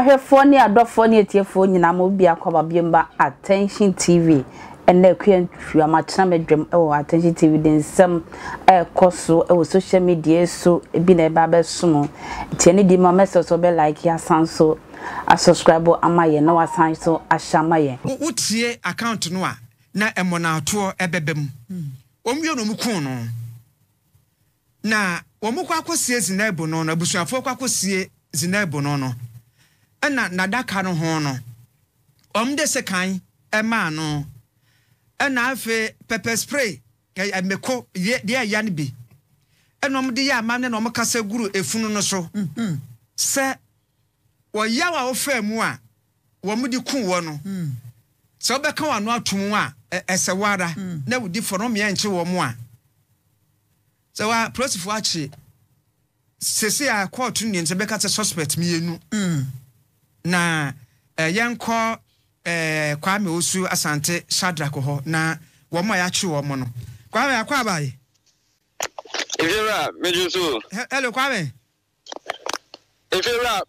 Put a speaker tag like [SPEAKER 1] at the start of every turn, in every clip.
[SPEAKER 1] ahwefo ne adofo ne etiefo nyina mo bia kwaba biemba Attention TV ene kwentua ma chana medwem Attention TV den sam koso social media so ebi na eba beso tieni di ma message so be like ya sanso a subscribe amaye na wasan so ashamaye
[SPEAKER 2] utie account no a na emonato ebebem omwie no mukun no na womukwa akosie zinebo no na busuafo akosie zinebo no ena nadaka no ho no omde sekan ema no ena afe pepper spray emeko de ya ne bi ena omde ya amane na omkasa guru efunu no so se wo yawa wo famu a womde kun wo no se obeka wano atum a esewara na wudi fono me enche wo mo a se wa prosifo achi sese a court ni nse beka te suspect mienu na yenko Kwame Osu Asante Shadrack ho na wo mo ya chi wo mo no Kwame akwa abaye
[SPEAKER 3] Ifira mejusu
[SPEAKER 2] hello Kwame
[SPEAKER 3] Ifira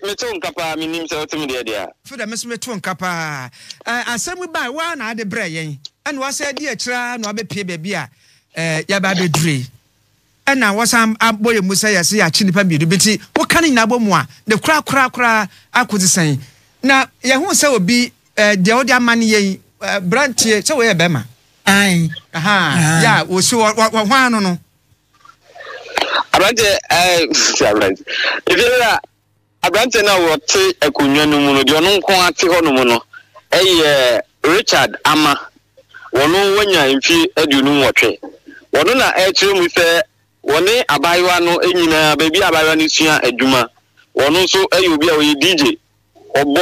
[SPEAKER 3] me ton kapa minim se otimi dia
[SPEAKER 2] fida me me ton kapa asemu ba wa na ade bre yen ene wa se de akira na obepie baabi a ya ba bedure ena wasam aboye musa ya se ya chi nipa bidu beti wo kan nyina bomu a de kura akodi san na ye hu se obi de odi amane yen branch se wo ye bema ai aha ya wo si wo hwan no
[SPEAKER 3] Abrante Ifira Abrante na wo te akunwa no mu no de ono nko ate ho no mu no Richard Ama wono wanya mfi adunu nwotwe wono na ekire mu se woni abayiwa no enyina baabi abayiwa no sua adwuma wono so obi a we DJ obo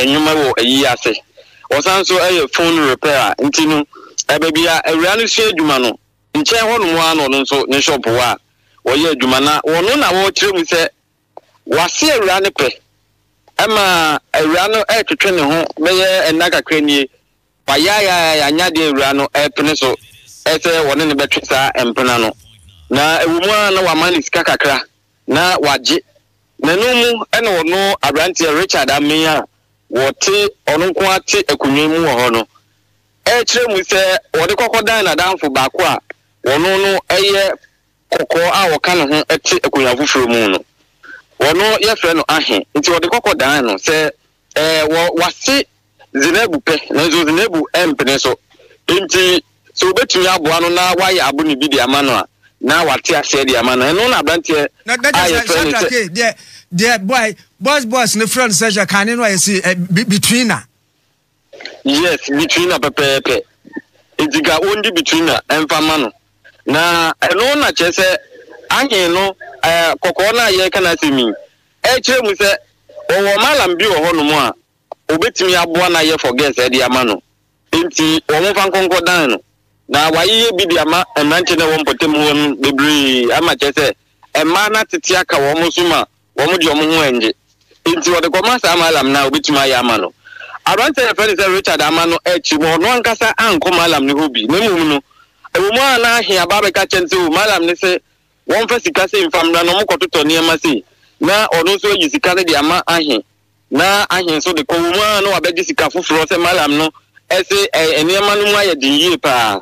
[SPEAKER 3] enyuma wo ayi ase osan so phone repair ntinu baabi a awura no sua adwuma no nche ho no mu ano no so ne shop wa woye adwuma na wono na wo kire mu se wase awura ne pe ama awura no twetwe ne ho beye enaka kranie ya nya de awura no pene so ese woni ne betwesa empena no na ewumu na wamani sika kakra na waje nanumu ene wono Abrante Richard Amia wote onunko ate akunwa mu ho no kire mu se wode kokodan na danfo baako a wono no koko a woka no ho ate akunwa fufuro mu no wono ye fre no ahe nti wode kokodan no se wase zinebu pe na zo zinebu empene so nti so betumi aboa no na waye abo ne bi de amano a na wate ase de amano no na Abrante
[SPEAKER 2] the boys ne friend Serge kan no I see between na
[SPEAKER 3] yes between na pepe ediga ondi between na emfama no na no na chese ahe no kokko na ye kana semi kire mu se owo malam bi ho no mu a obetumi aboa na ye forget e de amano nti omo fankonko dan no na waye bi de ama emante na won potem won bebre ama chese ema na tete aka wo mo suma wo mo de omo ho enje nti wo de komasa malam na obetumi aye amano Abrante friend Richard Amano echi mo no ankasa anko malam ne hobi na mum no ewumu ana ahia babe ka chense wo malam ne se won fa sika se mfamra no mo kototo ne ma se na ono so yi sika ne de ama ahin na ahin so de ko wumu ana wa be sika fufuro se malam no ese eniema no mu aye dinyi pa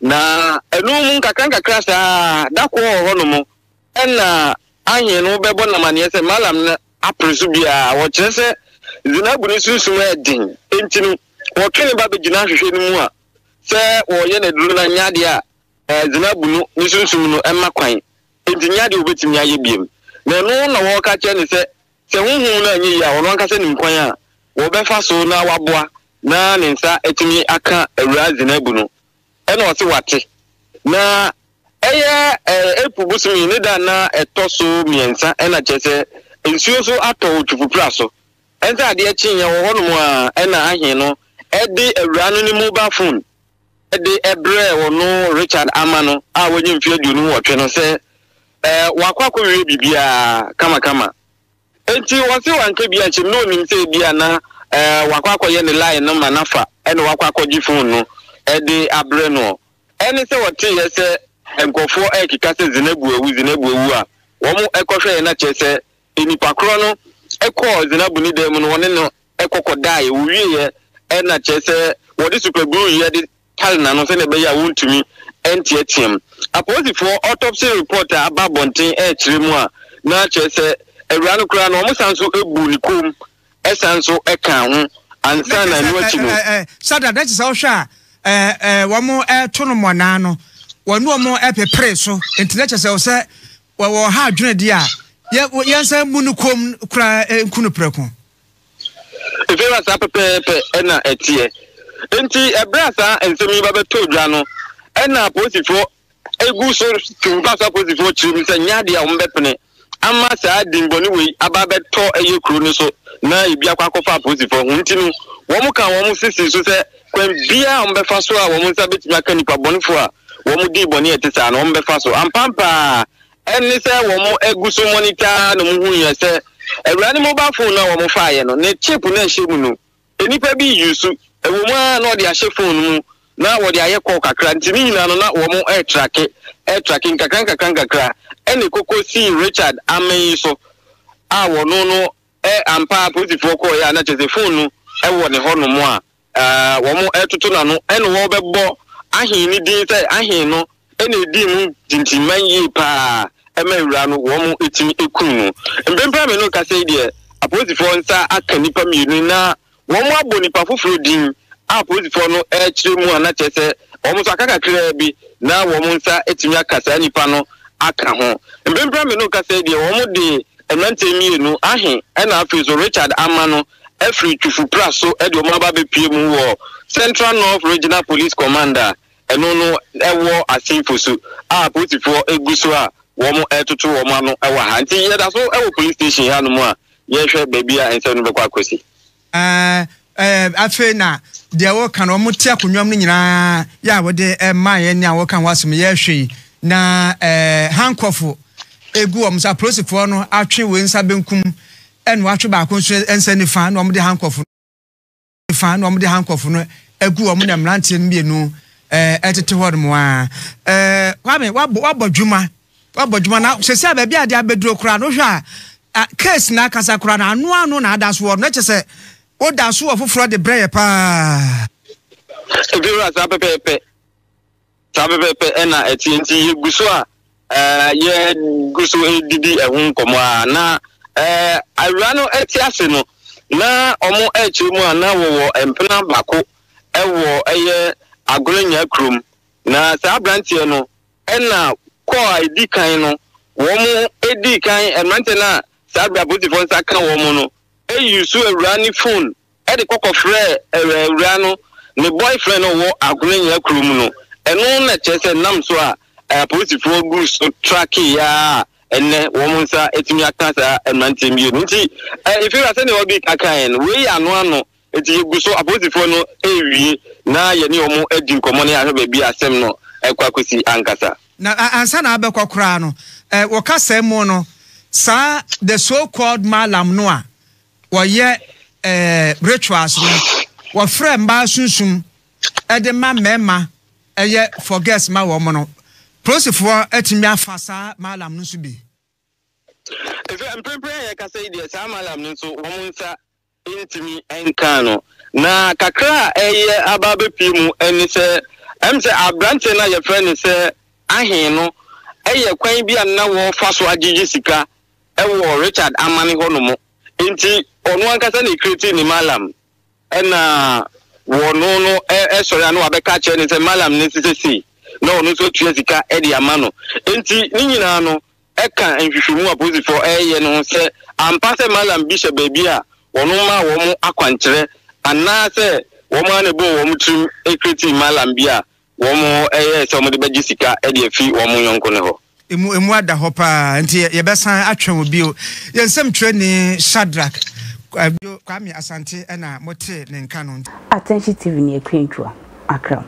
[SPEAKER 3] na enum kakra sa dako ho no mo ena ahin no bebo na mane se malam na apresu bia wo chense zinabu ni sunsun edin entinu wo twene ba be gina hwehwe ni mu a se wo ye na duru na nyade a zinabu no ni sunsun no emma kwan enti nyade obetimi aye biem na no na wo ka che ni se hunhun na anyi ya wo nka se ni kwan a wo be fa so na waboa na ne nsa etimi aka awura zinabu no ena wo se wate na epu busumi ne da na etoso miensa ena chese ensuo so ato otufupra so enta ade chinye wo hono mu a ena ahe no ede awura no ni mobile phone ede ebre wo no Richard Amano a wonyi mfi aduonu wotwe no se wakwakọ wie bibia kama enti wose wanke bia chim no nim se bia na wakwakọ ye ne line no manafa ene wakwakọ gi phone no ede abre no ene se wote ye se enkofo ekika se zinebu ewu a wo mu ekohwe na chese enipa kro no ɛkɔ Zainabu ni dem no wɔne no ɛkɔkɔdae wiye ɛna kyerɛ wɔde super glue yɛ de tal na no sɛ ne bɛyɛ wontumi ɛntiɛtiɛm apolisifoɔ autopsy report aba bonten ɛkyerɛ mu a na kyerɛ sɛ awura no kora no ɔmo san so ebu ne kom ɛsan so ɛka ho ansa na no akyi no
[SPEAKER 2] sada that is how wɔn ɛto no mɔnaa no wɔn wɔn ɛpepere so nti na kyerɛ sɛ wɔ ha adwene di a yɛnsa mu no kom kora nkunu prɛko
[SPEAKER 3] efewa sa pepepe ɛna ɛteɛ nti ɛbrɛ sa nsɛm yi ba bɛtɔ dwa no ɛna apolisifoɔ egu so tumpa sa apolisifoɔ kyerɛ mu sɛ nyade a wɔn bɛpene ama saa dimbɔne wei aba bɛtɔ ɛyɛ kuro no so na ebi akɔ akɔfa apolisifoɔ ho nti no wɔn ka wɔn sisi so sɛ kwan bia wɔn bɛfa so a wɔn nsa bɛtumi aka nipa bɔnefoɔ a wɔn di bɔne ɛte saa na wɔn bɛfa so ampampa ɛne sɛ wɔn egu so monitor na wɔn hu yɛ sɛ awurade mobile phone na wɔn fa ayɛ no ne chip na ɛhyɛ mu no enipa bi use ɛwɔ mu a na ɔde ahyɛ phone mu na wɔde ayɛ call kakra nti ne nyina no na wɔn tracking kakra ɛne koko si Richard Ameyi so a wɔn no ampa apolisifoɔ kɔɔ yɛ a na kyerɛ phone no ɛwɔ ne hɔ no mu a wɔn ɛtoto na no ɛne wɔn bɛbɔ ahen ne din sɛ ahen no ɛne edi mu tintiman yie paa ɛma awura no wɔn etimi ekun no mbɛmpɛ me no kasa yi deɛ apolisifoɔ nsa aka nipa mienu na wɔn abɔ nipa foforɔ din a apolisifoɔ no ɛkyerɛ mu a na kyerɛ sɛ wɔn nso aka kakra bi na wɔn nsa etimi aka saa nipa no aka ho mbɛmpɛ me no kasa yi deɛ wɔn de mmeranteɛ mienu ahen ɛna afei so Richard Ama no ɛfiri Twufupra so ɛde wɔn aba bɛpie mu wɔ Central North Regional Police Commander ɛno no ɛwɔ Asinfo so a apolisifoɔ egu so a wɔn ɛtoto wɔn ano ɛwɔ ha nti yɛda so ɛwɔ police station ha no mu a yɛhwɛ baabi a nsɛm no bɛkɔ akɔsi
[SPEAKER 2] afei na deɛ wɔka no wɔn te akonnwam no nyinaa yɛ a wɔde ɛmaa yɛn ne a wɔka ho asɛm yɛhwɛ yi na hankɔfo egu wɔn nsa apolisifoɔ no atwe wɔn nsa benkum ɛna wɔatwe baako nso nsa nifa na wɔn de hankɔfo no egu wɔn na mmeranteɛ no mmienu ɛtete hɔ nom a kwame wabɔ dwuma na sese baabi ade abeduro kura no hwɛ a case na kasa kura na ano na ada so wɔ no kyɛ sɛ o da so wɔ foforɔ de brɛ paa
[SPEAKER 3] ebira sa pepepe ɛna ɛtienti yegu so a ye gu so edidi ɛho nkɔmɔ a na awura no ɛte ase no na ɔmo ɛkyerɛ mu a na wɔwɔ mpena baako ɛwɔ ɛyɛ agoranya krom na saa brantie no ɛna kɔ a edi kan no wɔn edi kan mmerante na saa apolisifoɔ nsa ka wɔn no eyi so awura ne phone ɛde kɔkɔ frɛ awura no ne boyfriend no wɔ agoranya krom no ɛno na kyerɛ sɛ nam so a apolisifoɔ gu so track ya ɛnɛ wɔn nsa etimi aka saa mmerante mmienu nti efiri ase ne wɔbi kakan no wei ano eti egu so apolisifoɔ no ewie na yɛ ne wɔn adi nkɔmɔ ne ahwɛ baabi asɛm no ɛkɔ akɔsi ankasa
[SPEAKER 2] na ansa na abɛkɔ koraa no wɔka sɛ mu no saa the so called malam no a wɔyɛ rituals no wɔfrɛ mbaa sunsum ɛde ma mɛma ɛyɛ for guests ma wɔn no polisifoɔ atumi afa saa malam no nso bi
[SPEAKER 3] efe mpempere yɛ kasa yi deɛ saa malam no nso wɔn nsa ntumi nka no na kakra ɛyɛ aba bɛpie mu ɛne sɛ sɛ abrante na yɛfrɛ ne sɛ ahen no ɛyɛ kwan bi a na wɔfa so agyegye sika ɛwɔ Richard Amane hɔ no mo nti ɔno ankasa na ekreti ne malam ɛna wɔno no ɛsɔre ano abɛka kyerɛ ne sɛ malam ne sisesi na ɔno nso tua sika ɛde ama no nti ne nyinaa no ɛka nhwehwɛmu a apolisifoɔ ɛyɛ no sɛ ampa sɛ malam bi hyɛ baabi a wɔno ma wɔn akwankyerɛ anaasɛ wɔn a ne bɔ wɔn tirim ekreti malam bi a wɔn ɛyɛ sɛ wɔn de bɛgye sika ɛde afi wɔn yɔnko ne hɔ
[SPEAKER 2] emu ada hɔ paa nti yɛbɛsan atwɛn obi o yɛnsɛm twerɛ ne Shadrack Kwame Asante ɛna mote ne nka no
[SPEAKER 1] Attention TV ne akwentwa akram